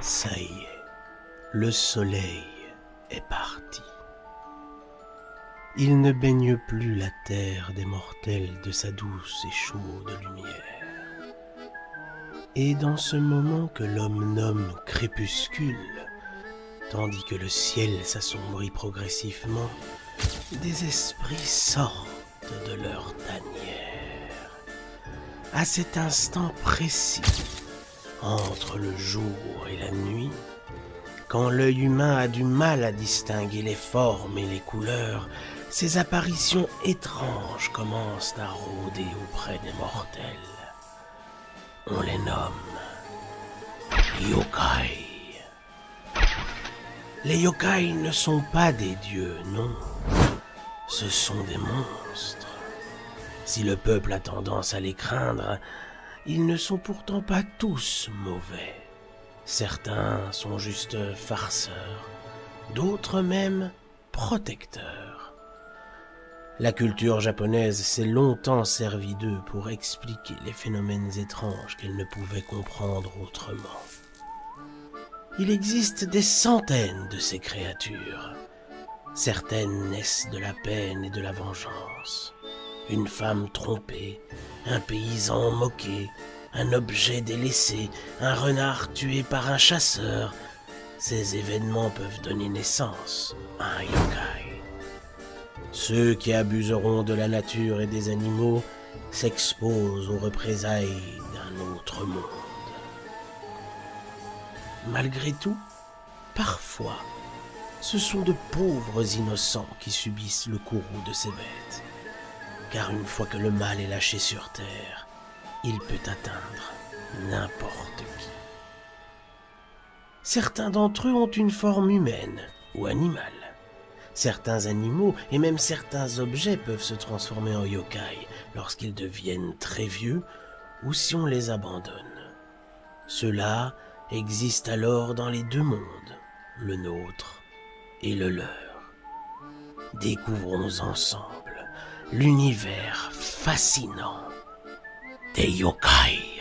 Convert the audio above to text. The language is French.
Ça y est, le soleil est parti. Il ne baigne plus la terre des mortels de sa douce et chaude lumière. Et dans ce moment que l'homme nomme crépuscule, tandis que le ciel s'assombrit progressivement, des esprits sortent de leur tanière. À cet instant précis, entre le jour et la nuit, quand l'œil humain a du mal à distinguer les formes et les couleurs, ces apparitions étranges commencent à rôder auprès des mortels. On les nomme yokai. Les yokai ne sont pas des dieux, non. Ce sont des monstres. Si le peuple a tendance à les craindre, ils ne sont pourtant pas tous mauvais. Certains sont juste farceurs, d'autres même protecteurs. La culture japonaise s'est longtemps servie d'eux pour expliquer les phénomènes étranges qu'elle ne pouvait comprendre autrement. Il existe des centaines de ces créatures. Certaines naissent de la peine et de la vengeance. Une femme trompée, un paysan moqué, un objet délaissé, un renard tué par un chasseur. Ces événements peuvent donner naissance à un yokai. Ceux qui abuseront de la nature et des animaux s'exposent aux représailles d'un autre monde. Malgré tout, parfois, ce sont de pauvres innocents qui subissent le courroux de ces bêtes. Car une fois que le mal est lâché sur terre, il peut atteindre n'importe qui. Certains d'entre eux ont une forme humaine ou animale. Certains animaux et même certains objets peuvent se transformer en yokai lorsqu'ils deviennent très vieux ou si on les abandonne. Ceux-là existent alors dans les deux mondes, le nôtre et le leur. Découvrons ensemble l'univers fascinant des yokai.